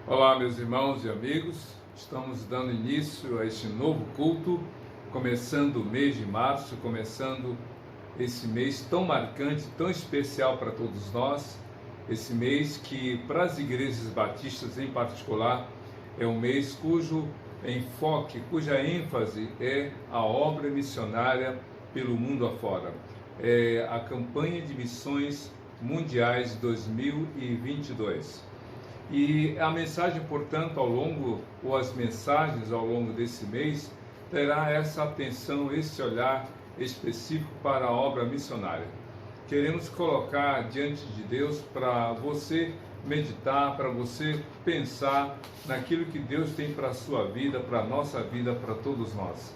Olá, meus irmãos e amigos, estamos dando início a este novo culto, começando o mês de março, começando esse mês tão marcante, tão especial para todos nós, esse mês que, para as igrejas batistas em particular, é um mês cujo enfoque, cuja ênfase é a obra missionária pelo mundo afora. É a campanha de missões mundiais 2022. E a mensagem, portanto, ou as mensagens ao longo desse mês, terá essa atenção, esse olhar específico para a obra missionária. Queremos colocar diante de Deus para você meditar, para você pensar naquilo que Deus tem para a sua vida, para a nossa vida, para todos nós.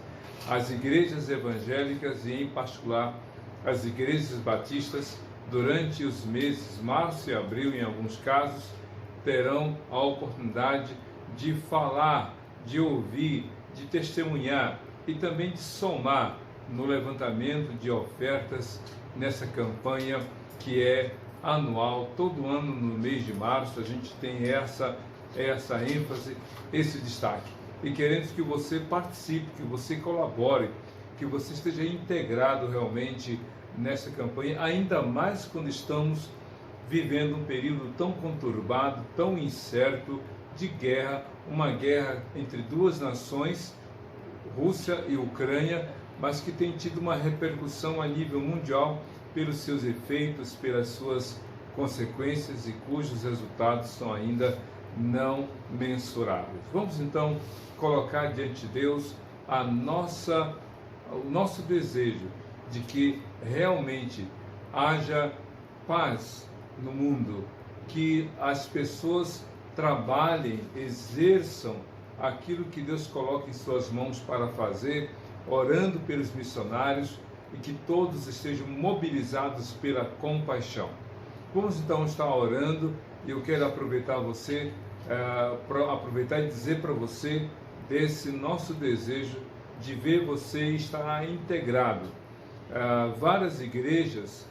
As igrejas evangélicas e, em particular, as igrejas batistas, durante os meses março e abril, em alguns casos, terão a oportunidade de falar, de ouvir, de testemunhar e também de somar no levantamento de ofertas nessa campanha que é anual. Todo ano no mês de março a gente tem essa ênfase, esse destaque. E queremos que você participe, que você colabore, que você esteja integrado realmente nessa campanha, ainda mais quando estamos vivendo um período tão conturbado, tão incerto, de guerra, uma guerra entre duas nações, Rússia e Ucrânia, mas que tem tido uma repercussão a nível mundial pelos seus efeitos, pelas suas consequências e cujos resultados são ainda não mensuráveis. Vamos então colocar diante de Deus o nosso desejo de que realmente haja paz no mundo, que as pessoas trabalhem, exerçam aquilo que Deus coloca em suas mãos para fazer, orando pelos missionários e que todos estejam mobilizados pela compaixão. Vamos então estar orando e eu quero aproveitar e dizer para você desse nosso desejo de ver você estar integrado. Várias igrejas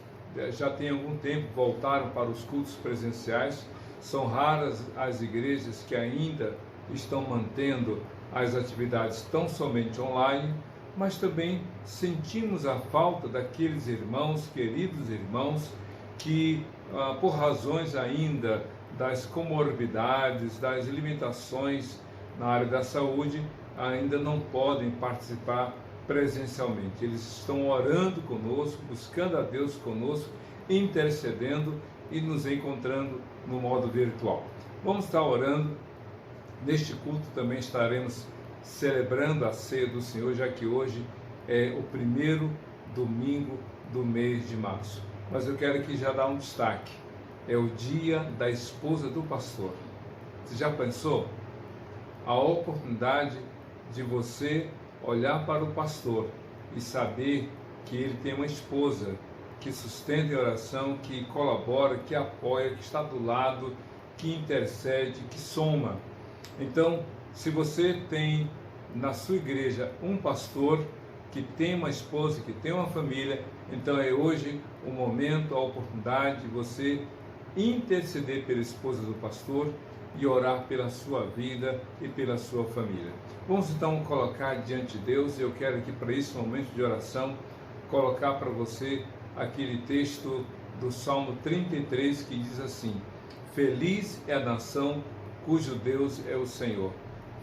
já tem algum tempo voltaram para os cultos presenciais. São raras as igrejas que ainda estão mantendo as atividades tão somente online, mas também sentimos a falta daqueles irmãos, queridos irmãos, que por razões ainda das comorbidades, das limitações na área da saúde, ainda não podem participar presencialmente. Eles estão orando conosco, buscando a Deus conosco, intercedendo e nos encontrando no modo virtual. Vamos estar orando. Neste culto também estaremos celebrando a ceia do Senhor, já que hoje é o primeiro domingo do mês de março. Mas eu quero aqui já dar um destaque. É o dia da esposa do pastor. Você já pensou? A oportunidade de você olhar para o pastor e saber que ele tem uma esposa que sustenta em oração, que colabora, que apoia, que está do lado, que intercede, que soma. Então, se você tem na sua igreja um pastor que tem uma esposa, que tem uma família, então é hoje o momento, a oportunidade de você interceder pela esposa do pastor e orar pela sua vida e pela sua família. Vamos então colocar diante de Deus. Eu quero aqui para esse momento de oração colocar para você aquele texto do Salmo 33 que diz assim: feliz é a nação cujo Deus é o Senhor.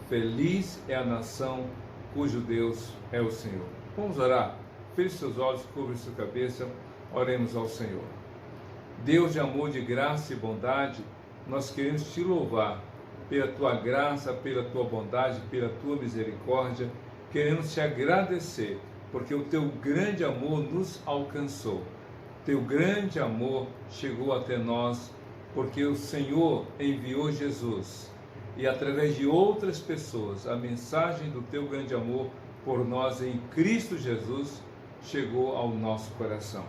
Feliz é a nação cujo Deus é o Senhor. Vamos orar. Feche seus olhos, cubra sua cabeça. Oremos ao Senhor. Deus de amor, de graça e bondade, nós queremos te louvar pela tua graça, pela tua bondade, pela tua misericórdia. Queremos te agradecer porque o teu grande amor nos alcançou. Teu grande amor chegou até nós porque o Senhor enviou Jesus. E através de outras pessoas, a mensagem do teu grande amor por nós em Cristo Jesus chegou ao nosso coração.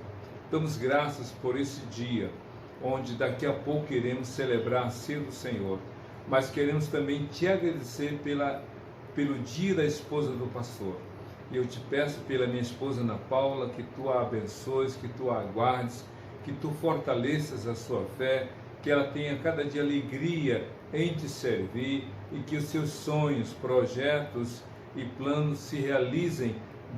Damos graças por esse dia, onde daqui a pouco iremos celebrar a ceia do Senhor, mas queremos também te agradecer pelo dia da esposa do pastor. E eu te peço pela minha esposa Ana Paula, que tu a abençoes, que tu a aguardes, que tu fortaleças a sua fé, que ela tenha cada dia alegria em te servir e que os seus sonhos, projetos e planos se realizem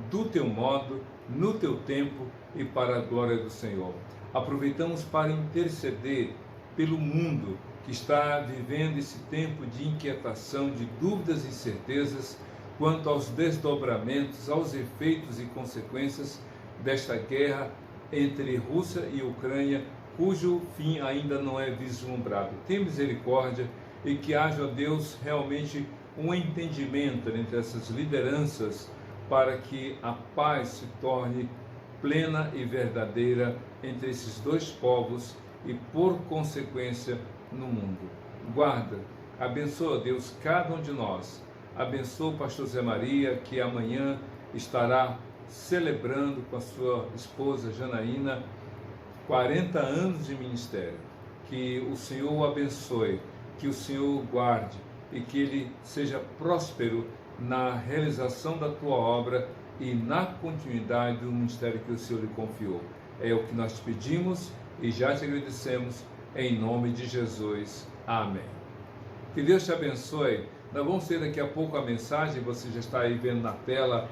do teu modo, no teu tempo e para a glória do Senhor. Aproveitamos para interceder pelo mundo que está vivendo esse tempo de inquietação, de dúvidas e incertezas quanto aos desdobramentos, aos efeitos e consequências desta guerra entre Rússia e Ucrânia, cujo fim ainda não é vislumbrado. Tenha misericórdia e que haja, Deus, realmente um entendimento entre essas lideranças para que a paz se torne plena e verdadeira entre esses dois povos e, por consequência, no mundo. Guarda, abençoa, Deus, cada um de nós. Abençoa o pastor Zé Maria, que amanhã estará celebrando com a sua esposa Janaína 40 anos de ministério. Que o Senhor o abençoe, que o Senhor o guarde e que ele seja próspero na realização da tua obra e na continuidade do ministério que o Senhor lhe confiou. É o que nós te pedimos e já te agradecemos em nome de Jesus. Amém. Que Deus te abençoe. Nós vamos ter daqui a pouco a mensagem, você já está aí vendo na tela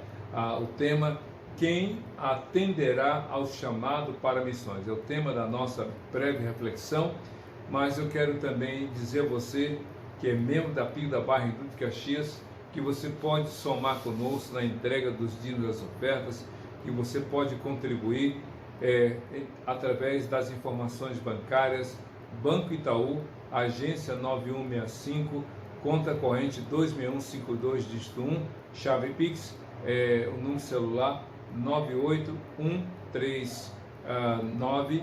o tema: quem atenderá ao chamado para missões? É o tema da nossa breve reflexão, mas eu quero também dizer a você que é membro da PIB da Barra de Caxias, que você pode somar conosco na entrega dos dízimos das ofertas, que você pode contribuir através das informações bancárias, Banco Itaú, agência 9165, conta corrente 26152, dígito 1, chave Pix, o número celular 98138-7509.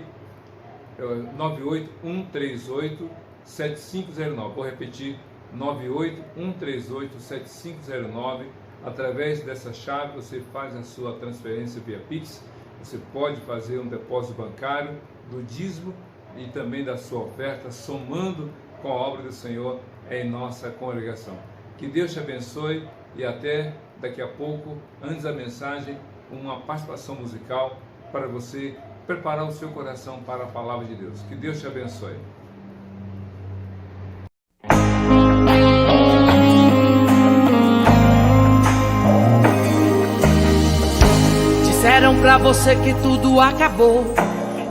Vou repetir, 98138-7509. Através dessa chave você faz a sua transferência via Pix. Você pode fazer um depósito bancário do dízimo e também da sua oferta, somando com a obra do Senhor em nossa congregação. Que Deus te abençoe e até daqui a pouco. Antes da mensagem, uma participação musical para você preparar o seu coração para a palavra de Deus. Que Deus te abençoe. Disseram pra você que tudo acabou,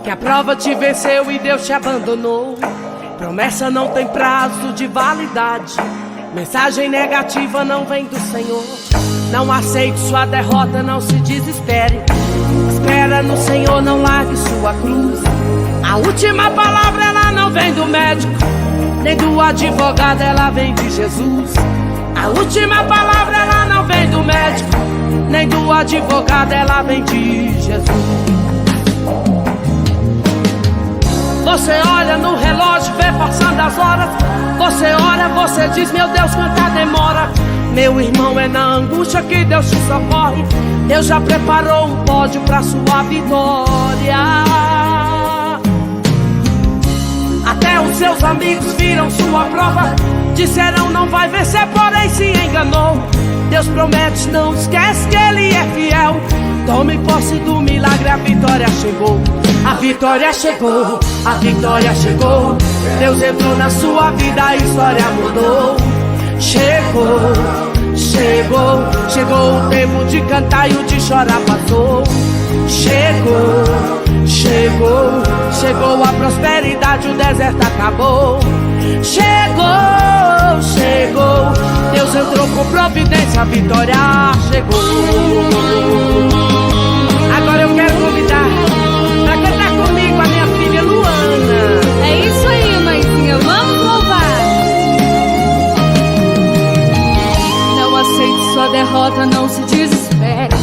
que a prova te venceu e Deus te abandonou. Promessa não tem prazo de validade, mensagem negativa não vem do Senhor. Não aceite sua derrota, não se desespere. Espera no Senhor, não largue sua cruz. A última palavra ela não vem do médico, nem do advogado, ela vem de Jesus. A última palavra ela não vem do médico, nem do advogado, ela vem de Jesus. Você olha no relógio, vê passando as horas. Você ora, você diz, meu Deus, quanta demora. Meu irmão, é na angústia que Deus te socorre. Deus já preparou um pódio pra sua vitória. Até os seus amigos viram sua prova, disseram não vai vencer, porém se enganou. Deus promete, não esquece que Ele é fiel. Tome posse do milagre, a vitória chegou. A vitória chegou, a vitória chegou. Deus entrou na sua vida, a história mudou. Chegou, chegou, chegou o tempo de cantar e o de chorar passou. Chegou, chegou, chegou a prosperidade, o deserto acabou. Chegou, chegou, Deus entrou com providência, a vitória chegou. Agora eu quero convidar pra cantar comigo a minha filha Luana. É isso aí, mãezinha, vamos louvar. Não aceite sua derrota, não se desespere.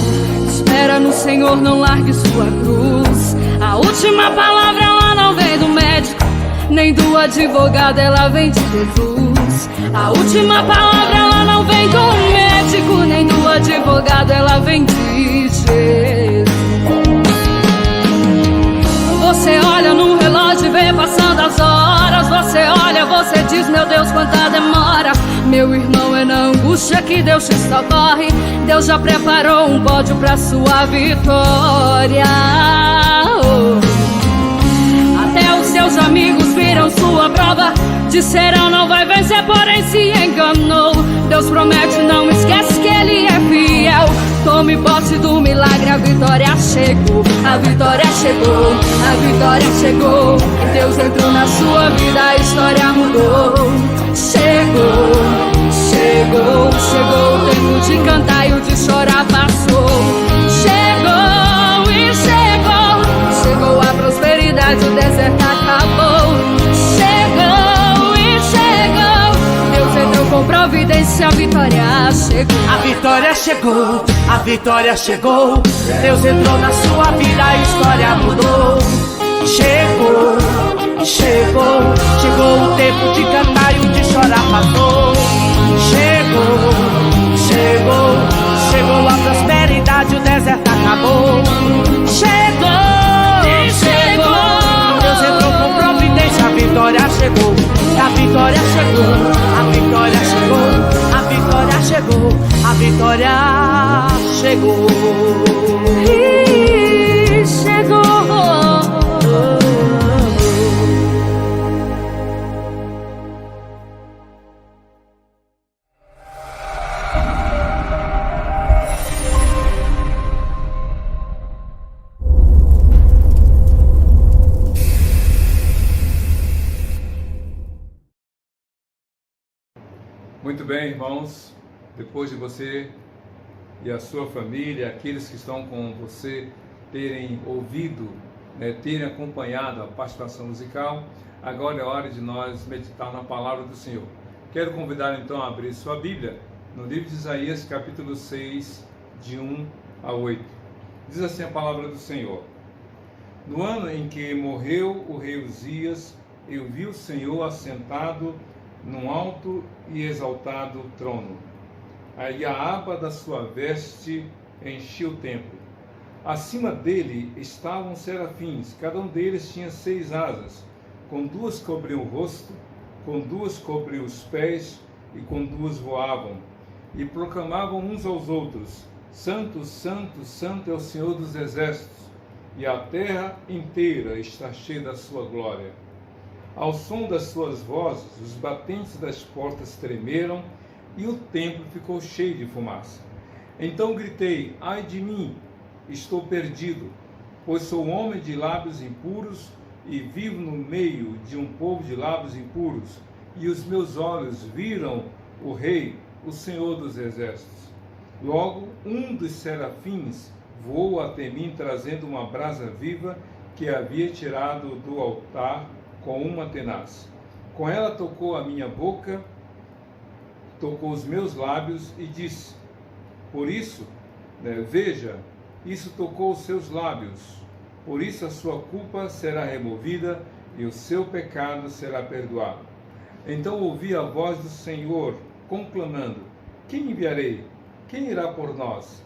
Espera no Senhor, não largue sua cruz. A última palavra ela não vem do médico, nem do advogado, ela vem de Jesus. A última palavra ela não vem do médico, nem do advogado, ela vem de Jesus. Você olha no relógio e vê passando as horas. Você olha, você diz, meu Deus, quanta demora. Meu irmão, é na angústia que Deus te socorre. Deus já preparou um pódio pra sua vitória. Até os seus Seus amigos viram sua prova, disseram não vai vencer, porém se enganou. Deus promete, não esquece que Ele é fiel. Tome posse do milagre, a vitória chegou. A vitória chegou, a vitória chegou. Deus entrou na sua vida, a história mudou. Chegou, chegou, chegou o tempo de cantar e o de chorar passou. Chegou e chegou, chegou a prosperidade, o deserto acabou. Chegou e chegou, Deus entrou com providência, a vitória chegou. A vitória chegou, a vitória chegou. Deus entrou na sua vida, a história mudou. Chegou, chegou, chegou o tempo de cantar e o de chorar passou. Chegou, chegou, chegou a prosperidade, o deserto acabou. Chegou, chegou, Deus entrou com providência, a vitória chegou. A vitória chegou, a vitória chegou, a vitória chegou, a vitória chegou. E chegou. Muito bem, irmãos, depois de você e a sua família, aqueles que estão com você, terem ouvido, terem acompanhado a participação musical, agora é hora de nós meditar na palavra do Senhor. Quero convidar então a abrir sua Bíblia no livro de Isaías, capítulo 6, de 1 a 8. Diz assim a palavra do Senhor: No ano em que morreu o rei Uzias, eu vi o Senhor assentado num alto e exaltado trono. Aí a aba da sua veste enchia o templo. Acima dele estavam serafins, cada um deles tinha 6 asas, com 2 cobriam o rosto, com 2 cobriam os pés, e com 2 voavam, e proclamavam uns aos outros: Santo, Santo, Santo é o Senhor dos exércitos, e a terra inteira está cheia da sua glória. Ao som das suas vozes, os batentes das portas tremeram e o templo ficou cheio de fumaça. Então gritei: ai de mim, estou perdido, pois sou homem de lábios impuros e vivo no meio de um povo de lábios impuros, e os meus olhos viram o Rei, o Senhor dos exércitos. Logo, um dos serafins voou até mim, trazendo uma brasa viva que havia tirado do altar com uma tenaz. Com ela tocou a minha boca, tocou os meus lábios e disse: por isso, veja, isso tocou os seus lábios, por isso a sua culpa será removida e o seu pecado será perdoado. Então ouvi a voz do Senhor conclamando: quem enviarei? Quem irá por nós?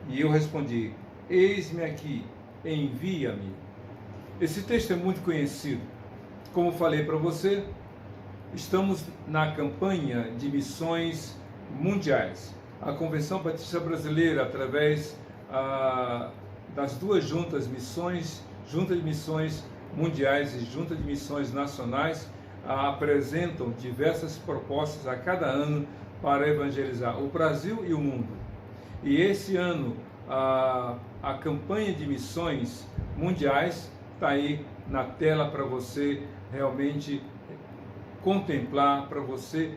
E eu respondi: eis-me aqui, envia-me. Esse texto é muito conhecido. Como falei para você, estamos na campanha de missões mundiais. A Convenção Batista Brasileira, através das 2 juntas missões, Junta de Missões Mundiais e Junta de Missões Nacionais, apresentam diversas propostas a cada ano para evangelizar o Brasil e o mundo. E esse ano, a campanha de missões mundiais está aí na tela para você realmente contemplar, para você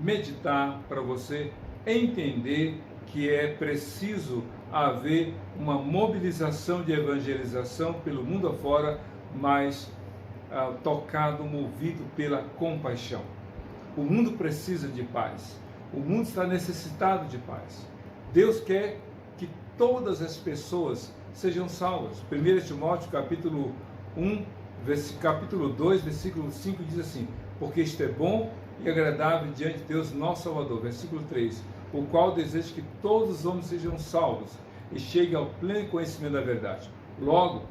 meditar, para você entender que é preciso haver uma mobilização de evangelização pelo mundo afora, mas tocado, movido pela compaixão. O mundo precisa de paz. O mundo está necessitado de paz. Deus quer que todas as pessoas sejam salvas. 1 Timóteo capítulo 2, versículo 5 diz assim: porque isto é bom e agradável diante de Deus nosso Salvador. Versículo 3, o qual deseja que todos os homens sejam salvos e cheguem ao pleno conhecimento da verdade. Logo,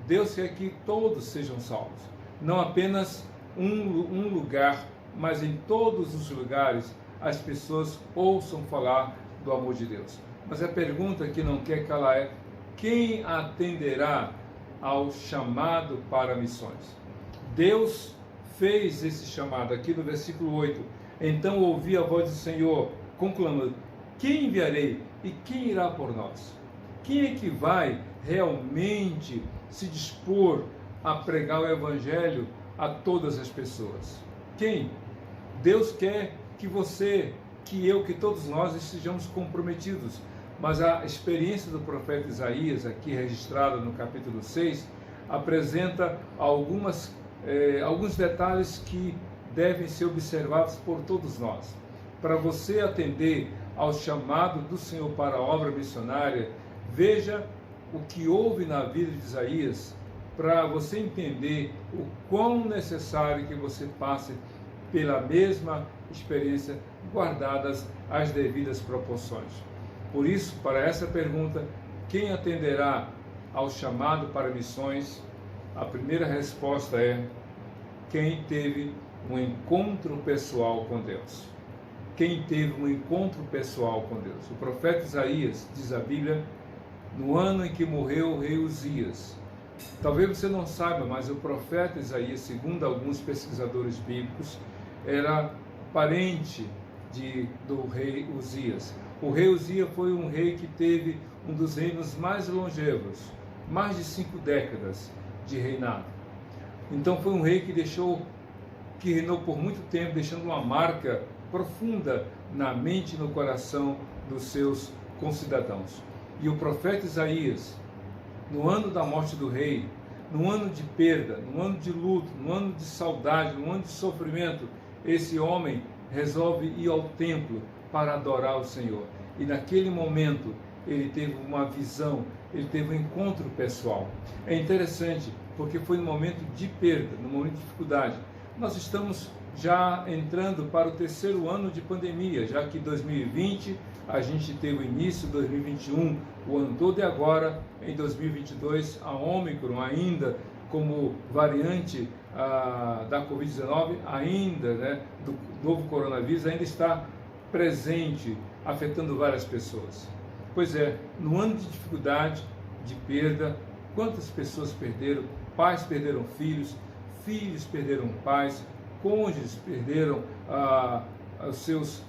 Deus quer que todos sejam salvos, não apenas um lugar, mas em todos os lugares as pessoas ouçam falar do amor de Deus. Mas a pergunta que não quer calar é: quem atenderá ao chamado para missões? Deus fez esse chamado aqui no versículo 8. Então ouvi a voz do Senhor conclamando: quem enviarei e quem irá por nós? Quem é que vai realmente se dispor a pregar o Evangelho a todas as pessoas? Quem? Deus quer que você, que eu, que todos nós estejamos comprometidos. Mas a experiência do profeta Isaías, aqui registrada no capítulo 6, apresenta alguns detalhes que devem ser observados por todos nós. Para você atender ao chamado do Senhor para a obra missionária, veja o que houve na vida de Isaías, para você entender o quão necessário que você passe pela mesma experiência, guardadas as devidas proporções. Por isso, para essa pergunta, quem atenderá ao chamado para missões? A primeira resposta é quem teve um encontro pessoal com Deus. Quem teve um encontro pessoal com Deus. O profeta Isaías, diz a Bíblia, no ano em que morreu o rei Uzias. Talvez você não saiba, mas o profeta Isaías, segundo alguns pesquisadores bíblicos, era parente do rei Uzias. O rei Uzias foi um rei que teve um dos reinos mais longevos, mais de 5 décadas de reinado. Então foi um rei que reinou por muito tempo, deixando uma marca profunda na mente e no coração dos seus concidadãos. E o profeta Isaías, no ano da morte do rei, no ano de perda, no ano de luto, no ano de saudade, no ano de sofrimento, esse homem resolve ir ao templo para adorar o Senhor. E naquele momento ele teve uma visão, ele teve um encontro pessoal. É interessante, porque foi no momento de perda, no momento de dificuldade. Nós estamos já entrando para o 3º ano de pandemia, já que 2020 a gente teve o início, 2021 o ano todo, e agora em 2022 a Ômicron ainda como variante da Covid-19, ainda, né, do novo coronavírus, ainda está presente, afetando várias pessoas. Pois é, no ano de dificuldade, de perda, quantas pessoas perderam? Pais perderam filhos, filhos perderam pais, cônjuges perderam os seus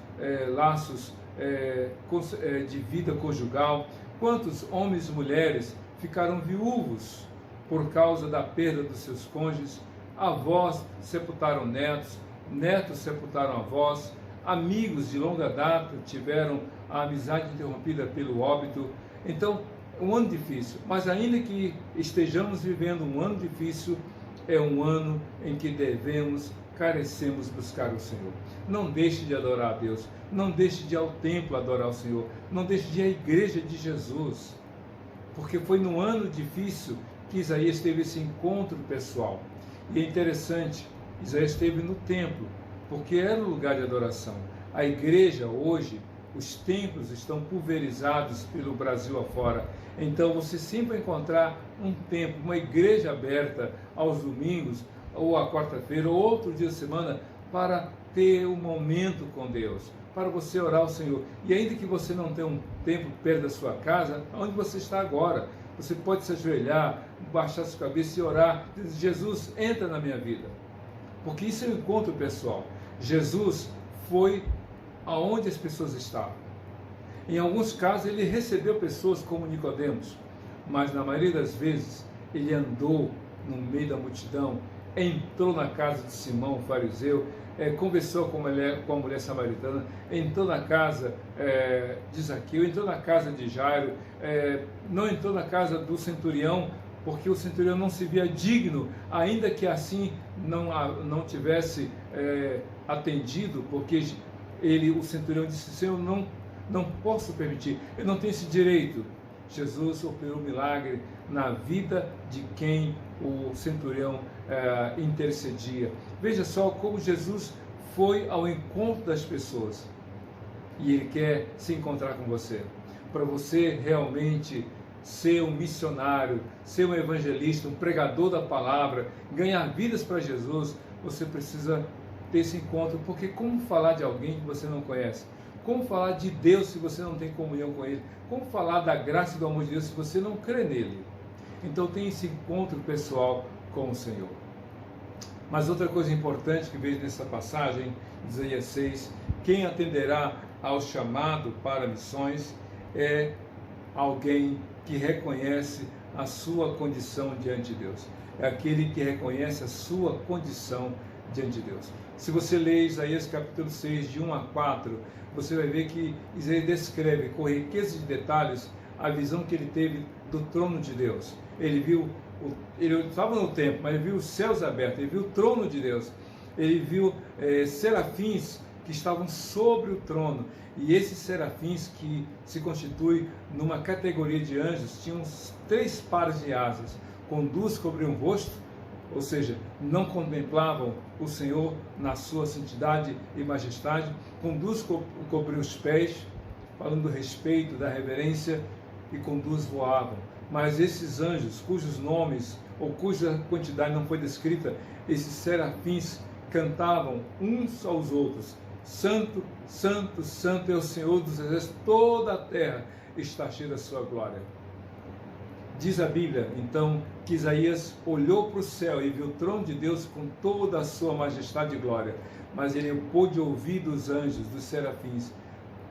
laços de vida conjugal. Quantos homens e mulheres ficaram viúvos por causa da perda dos seus cônjuges? Avós sepultaram netos, netos sepultaram avós, amigos de longa data tiveram a amizade interrompida pelo óbito. Então, um ano difícil, mas ainda que estejamos vivendo um ano difícil, é um ano em que carecemos buscar o Senhor. Não deixe de adorar a Deus, não deixe de ir ao templo adorar o Senhor, não deixe de ir à igreja de Jesus, porque foi num ano difícil que Isaías teve esse encontro pessoal. E é interessante, Isaías esteve no templo, porque era um lugar de adoração. A igreja hoje, os templos estão pulverizados pelo Brasil afora. Então você sempre vai encontrar um templo, uma igreja aberta aos domingos, ou à quarta-feira, ou outro dia da semana, para ter um momento com Deus, para você orar ao Senhor. E ainda que você não tenha um templo perto da sua casa, onde você está agora, você pode se ajoelhar, baixar sua cabeça e orar, dizer: Jesus, entra na minha vida. Porque isso é um encontro pessoal. Jesus foi aonde as pessoas estavam. Em alguns casos ele recebeu pessoas como Nicodemos, mas na maioria das vezes ele andou no meio da multidão, entrou na casa de Simão, o fariseu, conversou com a mulher samaritana, entrou na casa de Zaqueu, entrou na casa de Jairo, não entrou na casa do centurião, porque o centurião não se via digno, ainda que assim não tivesse atendido, porque o centurião disse: Senhor, não posso permitir, eu não tenho esse direito. Jesus operou um milagre na vida de quem o centurião intercedia. Veja só como Jesus foi ao encontro das pessoas, e Ele quer se encontrar com você, para você realmente ser um missionário, ser um evangelista, um pregador da palavra, ganhar vidas para Jesus. Você precisa ter esse encontro, porque como falar de alguém que você não conhece? Como falar de Deus se você não tem comunhão com Ele? Como falar da graça e do amor de Deus se você não crê nele? Então tem esse encontro pessoal com o Senhor. Mas outra coisa importante que vejo nessa passagem, Isaías 6, quem atenderá ao chamado para missões é alguém que reconhece a sua condição diante de Deus. É aquele que reconhece a sua condição diante de Deus. Se você ler Isaías capítulo 6, de 1 a 4, você vai ver que Isaías descreve com riqueza de detalhes a visão que ele teve do trono de Deus. Ele estava no templo, mas ele viu os céus abertos, ele viu o trono de Deus, ele viu serafins que estavam sobre o trono, e esses serafins, que se constituem numa categoria de anjos, tinham 3 pares de asas, com 2 cobriam o rosto, ou seja, não contemplavam o Senhor na sua santidade e majestade, com 2 cobriam os pés, falando do respeito, da reverência, e com 2 voavam. Mas esses anjos, cujos nomes ou cuja quantidade não foi descrita, esses serafins cantavam uns aos outros: Santo, Santo, Santo é o Senhor dos Exércitos, toda a terra está cheia da sua glória. Diz a Bíblia, então, que Isaías olhou para o céu e viu o trono de Deus com toda a sua majestade e glória, mas ele pôde ouvir dos anjos, dos serafins: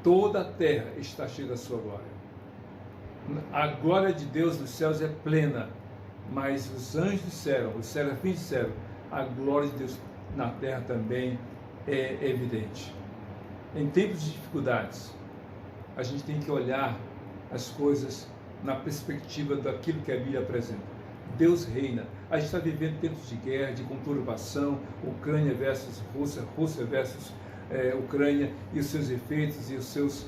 toda a terra está cheia da sua glória. A glória de Deus nos céus é plena, mas os anjos disseram, os serafins disseram, a glória de Deus na terra também é evidente. Em tempos de dificuldades, a gente tem que olhar as coisas na perspectiva daquilo que a Bíblia apresenta. Deus reina. A gente está vivendo tempos de guerra, de conturbação, Ucrânia versus Rússia, Rússia versus Ucrânia, e os seus efeitos e os seus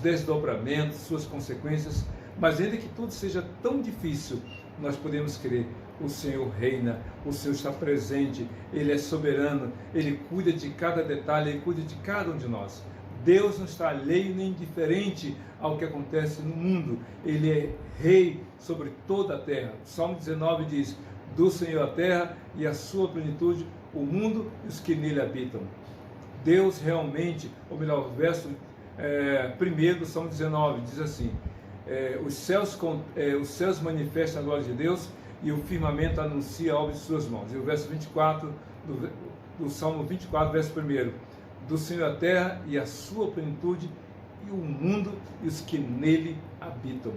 desdobramentos, suas consequências. Mas ainda que tudo seja tão difícil, nós podemos crer: o Senhor reina, o Senhor está presente, Ele é soberano, Ele cuida de cada detalhe, Ele cuida de cada um de nós. Deus não está alheio nem indiferente ao que acontece no mundo. Ele é rei sobre toda a terra. O Salmo 19 diz: do Senhor a terra e a sua plenitude, o mundo e os que nele habitam. Deus realmente, ou melhor, o verso 1 do Salmo 19 diz assim: os céus manifestam a glória de Deus e o firmamento anuncia a obra de suas mãos. E o verso 24 do Salmo 24, verso 1: do Senhor a terra e a sua plenitude, e o mundo e os que nele habitam.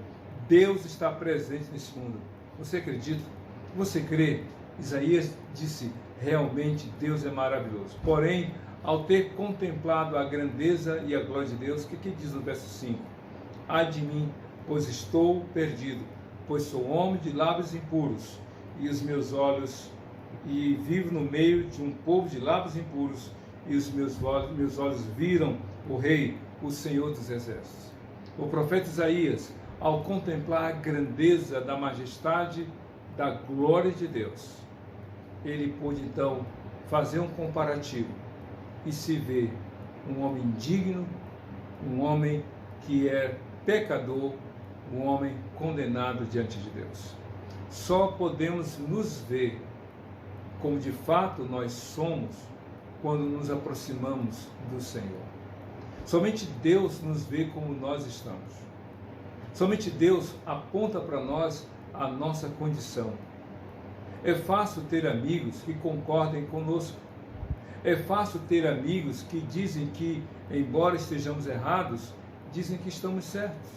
Deus está presente nesse mundo. Você acredita? Você crê? Isaías disse: realmente Deus é maravilhoso. Porém, ao ter contemplado a grandeza e a glória de Deus, o que diz no verso 5? Ai de mim, pois estou perdido, pois sou homem de lábios impuros, e os meus olhos, e vivo no meio de um povo de lábios impuros, e os meus olhos viram o Rei, o Senhor dos Exércitos. O profeta Isaías, ao contemplar a grandeza da majestade, da glória de Deus, ele pôde então fazer um comparativo e se ver um homem digno, um homem que é pecador, um homem condenado diante de Deus. Só podemos nos ver como de fato nós somos quando nos aproximamos do Senhor. Somente Deus nos vê como nós estamos. Somente Deus aponta para nós a nossa condição. É fácil ter amigos que concordem conosco. É fácil ter amigos que dizem que, embora estejamos errados, dizem que estamos certos.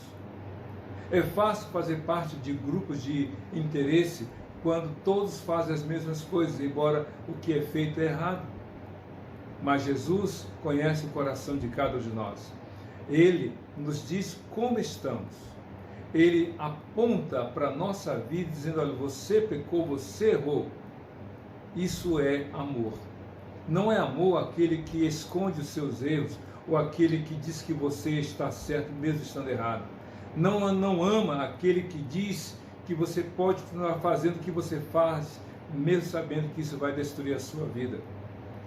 É fácil fazer parte de grupos de interesse quando todos fazem as mesmas coisas, embora o que é feito é errado. Mas Jesus conhece o coração de cada um de nós. Ele nos diz como estamos. Ele aponta para a nossa vida dizendo: olha, você pecou, você errou. Isso é amor. Não é amor aquele que esconde os seus erros ou aquele que diz que você está certo mesmo estando errado. Não ama aquele que diz que você pode continuar fazendo o que você faz, mesmo sabendo que isso vai destruir a sua vida.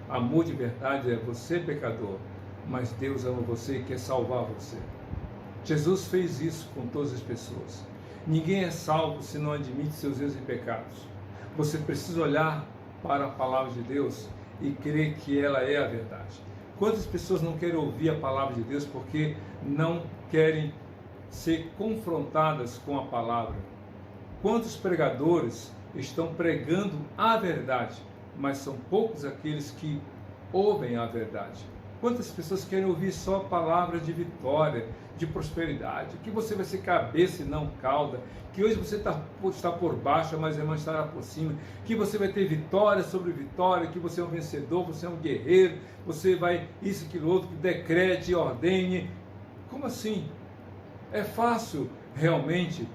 Amor de verdade é você pecador, mas Deus ama você e quer salvar você. Jesus fez isso com todas as pessoas. Ninguém é salvo se não admite seus erros e pecados. Você precisa olhar para a palavra de Deus e crer que ela é a verdade. Quantas pessoas não querem ouvir a palavra de Deus porque não querem ser confrontadas com a palavra? Quantos pregadores estão pregando a verdade, mas são poucos aqueles que ouvem a verdade. Quantas pessoas querem ouvir só palavras de vitória, de prosperidade, que você vai ser cabeça e não cauda, que hoje você está por baixo, mas amanhã estará por cima, que você vai ter vitória sobre vitória, que você é um vencedor, você é um guerreiro, você vai isso, aquilo, outro, que decrete, ordene. Como assim? É fácil realmente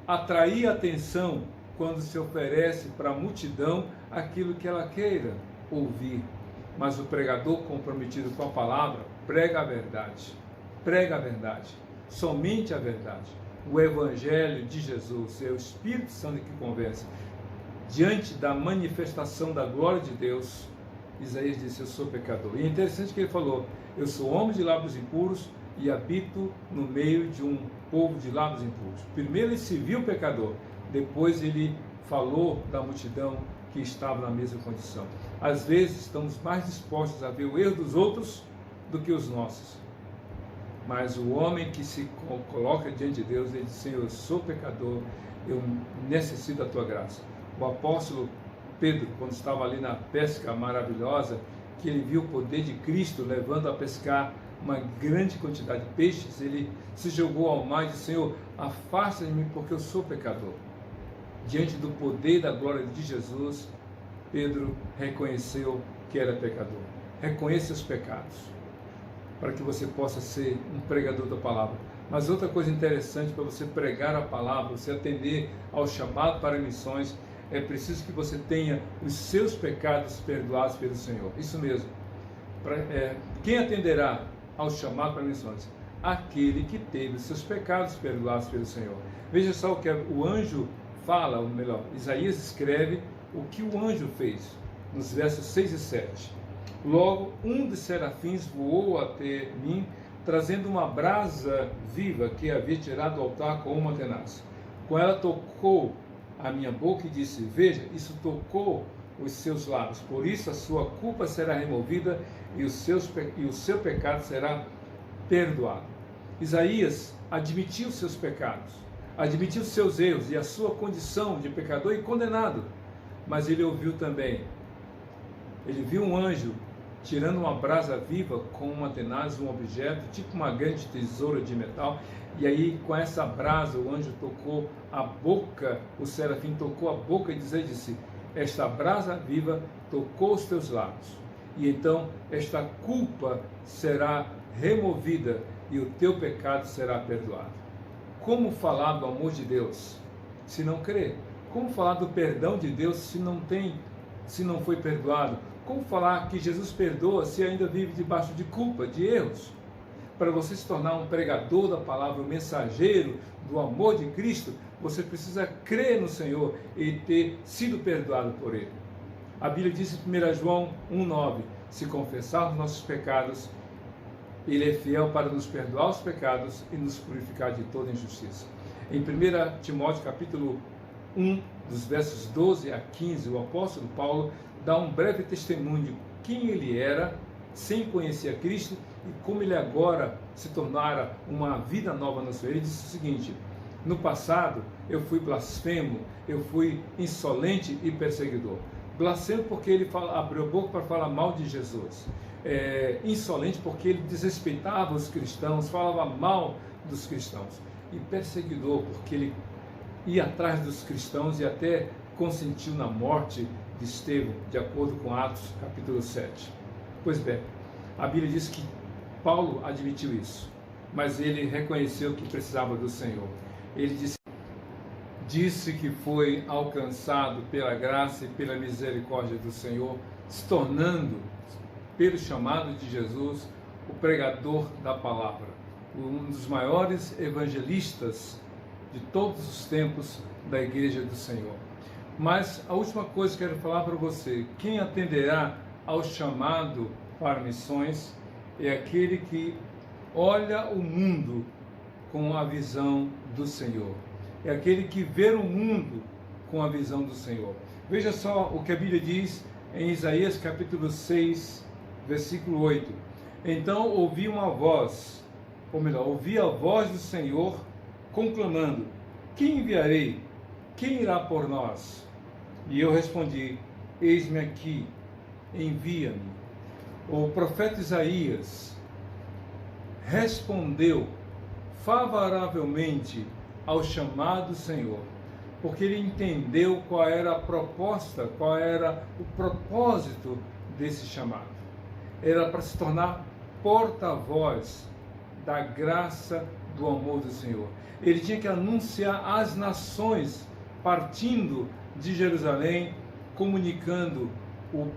atrair atenção quando se oferece para a multidão aquilo que ela queira ouvir. Mas o pregador comprometido com a palavra prega a verdade, somente a verdade. O Evangelho de Jesus é o Espírito Santo que convence. Diante da manifestação da glória de Deus, Isaías disse: eu sou pecador. E é interessante que ele falou: eu sou homem de lábios impuros e habito no meio de um povo de lábios impuros. Primeiro ele se viu pecador, depois ele falou da multidão que estava na mesma condição. Às vezes estamos mais dispostos a ver o erro dos outros do que os nossos. Mas o homem que se coloca diante de Deus, ele diz: Senhor, eu sou pecador, eu necessito da tua graça. O apóstolo Pedro, quando estava ali na pesca maravilhosa, que ele viu o poder de Cristo levando a pescar uma grande quantidade de peixes, ele se jogou ao mar e disse: Senhor, afasta de mim porque eu sou pecador. Diante do poder e da glória de Jesus, Pedro reconheceu que era pecador. Reconheça os pecados, para que você possa ser um pregador da palavra. Mas outra coisa interessante para você pregar a palavra, você atender ao chamado para missões, é preciso que você tenha os seus pecados perdoados pelo Senhor. Isso mesmo. Quem atenderá ao chamado para missões? Aquele que teve os seus pecados perdoados pelo Senhor. Veja só o que o anjo fala, ou melhor, Isaías escreve o que o anjo fez, nos versos 6 e 7. Logo, um dos serafins voou até mim, trazendo uma brasa viva que havia tirado do altar com uma tenaz. Com ela tocou a minha boca e disse: veja, isso tocou os seus lábios, por isso a sua culpa será removida e o seu pecado será perdoado. Isaías admitiu seus pecados, admitiu seus erros e a sua condição de pecador e condenado, mas ele ouviu também, ele viu um anjo tirando uma brasa viva com uma tenaz, um objeto, tipo uma grande tesoura de metal, e aí com essa brasa o anjo tocou a boca, o serafim tocou a boca e disse: esta brasa viva tocou os teus lábios, e então esta culpa será removida e o teu pecado será perdoado. Como falar do amor de Deus se não crer? Como falar do perdão de Deus se não foi perdoado? Como falar que Jesus perdoa se ainda vive debaixo de culpa, de erros? Para você se tornar um pregador da palavra, um mensageiro do amor de Cristo, você precisa crer no Senhor e ter sido perdoado por Ele. A Bíblia diz em 1 João 1,9: se confessarmos nossos pecados, Ele é fiel para nos perdoar os pecados e nos purificar de toda injustiça. Em 1 Timóteo capítulo 1, dos versos 12 a 15, o apóstolo Paulo dá um breve testemunho de quem ele era sem conhecer a Cristo e como ele agora se tornara uma vida nova no Senhor. Ele disse o seguinte: no passado eu fui blasfemo, eu fui insolente e perseguidor. Blasfemo porque ele abriu a boca para falar mal de Jesus. Insolente porque ele desrespeitava os cristãos, falava mal dos cristãos. E perseguidor porque ele ia atrás dos cristãos e até consentiu na morte de Estevão, de acordo com Atos capítulo 7. Pois bem, a Bíblia diz que Paulo admitiu isso, mas ele reconheceu que precisava do Senhor. Ele disse que foi alcançado pela graça e pela misericórdia do Senhor, se tornando, pelo chamado de Jesus, o pregador da palavra, um dos maiores evangelistas de todos os tempos da Igreja do Senhor. Mas a última coisa que eu quero falar para você: quem atenderá ao chamado para missões é aquele que olha o mundo com a visão do Senhor. É aquele que vê o mundo com a visão do Senhor. Veja só o que a Bíblia diz em Isaías capítulo 6, versículo 8. Então ouvi uma voz, ou melhor, ouvi a voz do Senhor conclamando: quem enviarei? Quem irá por nós? E eu respondi: eis-me aqui, envia-me. O profeta Isaías respondeu favoravelmente ao chamado do Senhor, porque ele entendeu qual era a proposta, qual era o propósito desse chamado. Era para se tornar porta-voz da graça, do amor do Senhor. Ele tinha que anunciar às nações, partindo de Jerusalém, comunicando o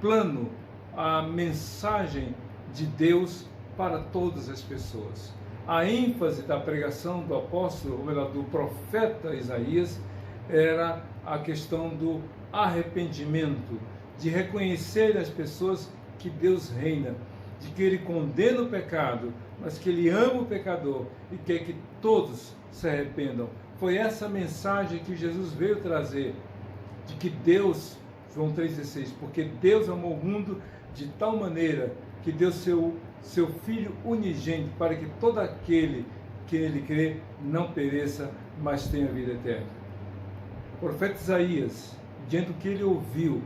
plano, a mensagem de Deus para todas as pessoas. A ênfase da pregação do apóstolo, ou melhor, do profeta Isaías, era a questão do arrependimento, de reconhecer as pessoas que Deus reina, de que Ele condena o pecado, mas que Ele ama o pecador e quer que todos se arrependam. Foi essa mensagem que Jesus veio trazer, de que Deus, João 3,16, porque Deus amou o mundo de tal maneira que deu seu Filho unigênito, para que todo aquele que nele crê não pereça, mas tenha vida eterna. O profeta Isaías, diante do que ele ouviu,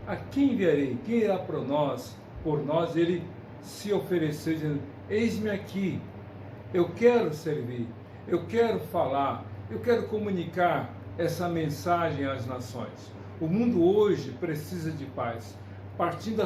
a quem enviarei? Quem irá por nós? Ele se ofereceu, dizendo, eis-me aqui, eu quero servir, eu quero falar, eu quero comunicar essa mensagem às nações. O mundo hoje precisa de paz. Partindo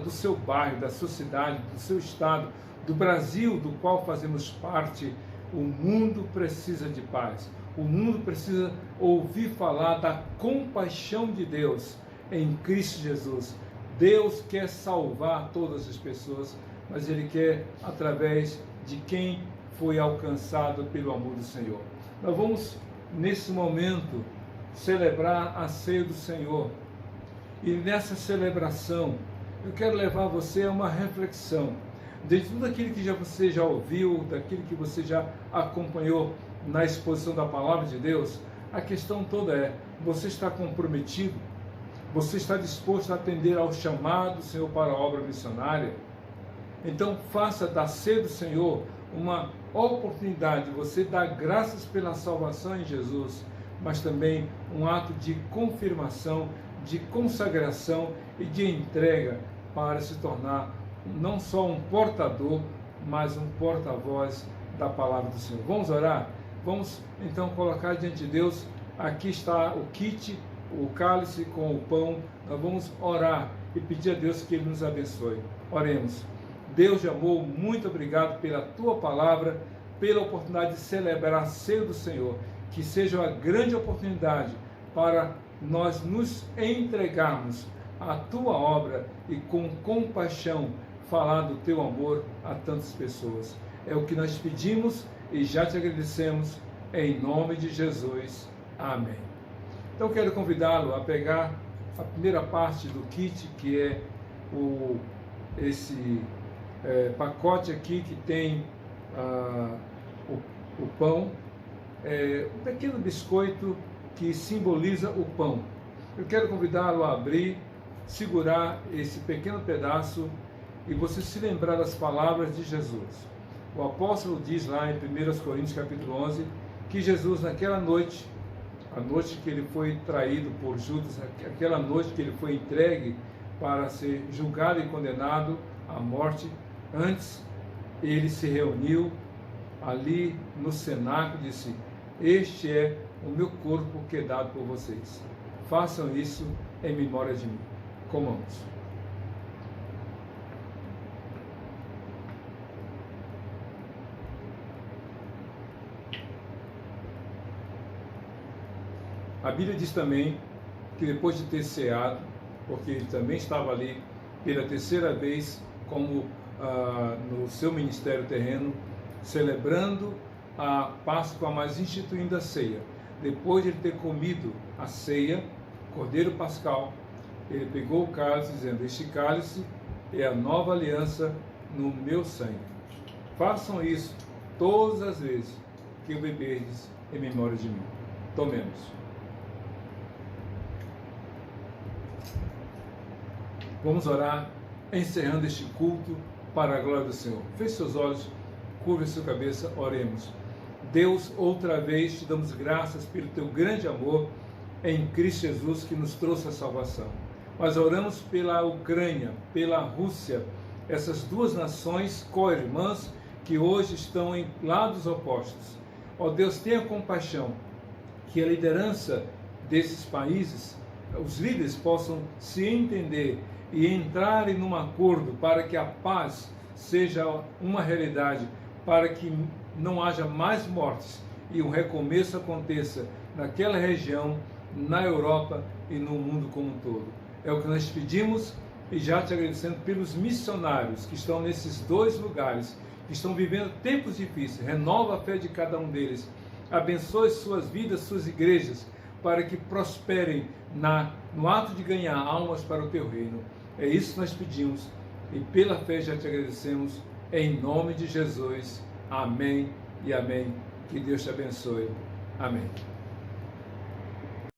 do seu bairro, da sua cidade, do seu estado, do Brasil, do qual fazemos parte, o mundo precisa de paz. O mundo precisa ouvir falar da compaixão de Deus em Cristo Jesus. Deus quer salvar todas as pessoas, mas Ele quer através de quem foi alcançado pelo amor do Senhor. Nós vamos, nesse momento, celebrar a ceia do Senhor. E nessa celebração, eu quero levar você a uma reflexão. De tudo aquilo que você já ouviu, daquilo que você já acompanhou na exposição da Palavra de Deus, a questão toda é, você está comprometido? Você está disposto a atender ao chamado do Senhor para a obra missionária? Então faça da ceia do Senhor uma oportunidade de você dar graças pela salvação em Jesus, mas também um ato de confirmação, de consagração e de entrega para se tornar não só um portador, mas um porta-voz da palavra do Senhor. Vamos orar? Vamos então colocar diante de Deus, aqui está o kit, o cálice com o pão. Nós vamos orar e pedir a Deus que Ele nos abençoe. Oremos. Deus de amor, muito obrigado pela Tua palavra, pela oportunidade de celebrar a ceia do Senhor, que seja uma grande oportunidade para nós nos entregarmos à Tua obra e com compaixão falar do Teu amor a tantas pessoas. É o que nós pedimos e já Te agradecemos, em nome de Jesus. Amém. Então quero convidá-lo a pegar a primeira parte do kit, que é esse pacote aqui que tem o pão, um pequeno biscoito que simboliza o pão. Eu quero convidá-lo a abrir, segurar esse pequeno pedaço e você se lembrar das palavras de Jesus. O apóstolo diz lá em 1 Coríntios capítulo 11, que Jesus naquela noite, a noite que ele foi traído por Judas, aquela noite que ele foi entregue para ser julgado e condenado à morte, antes ele se reuniu ali no cenáculo e disse, este é o meu corpo que é dado por vocês. Façam isso em memória de mim. Comamos. A Bíblia diz também que depois de ter ceado, porque ele também estava ali pela terceira vez, como no seu ministério terreno, celebrando a Páscoa, mas instituindo a ceia. Depois de ele ter comido a ceia, Cordeiro Pascal, ele pegou o cálice, dizendo, este cálice é a nova aliança no meu sangue. Façam isso todas as vezes que o beberdes em memória de mim. Tomemos. Vamos orar, encerrando este culto para a glória do Senhor. Feche seus olhos, curve sua cabeça, oremos. Deus, outra vez te damos graças pelo teu grande amor em Cristo Jesus que nos trouxe a salvação. mas oramos pela Ucrânia, pela Rússia, essas duas nações co-irmãs que hoje estão em lados opostos. Ó Deus, tenha compaixão, que a liderança desses países, os líderes possam se entender e entrarem num acordo para que a paz seja uma realidade, para que não haja mais mortes e um recomeço aconteça naquela região, na Europa e no mundo como um todo. É o que nós pedimos e já te agradecendo pelos missionários que estão nesses dois lugares, que estão vivendo tempos difíceis. Renova a fé de cada um deles. Abençoe suas vidas, suas igrejas, para que prosperem no ato de ganhar almas para o teu reino. É isso que nós pedimos e pela fé já te agradecemos. Em nome de Jesus. Amém e amém. Que Deus te abençoe. Amém.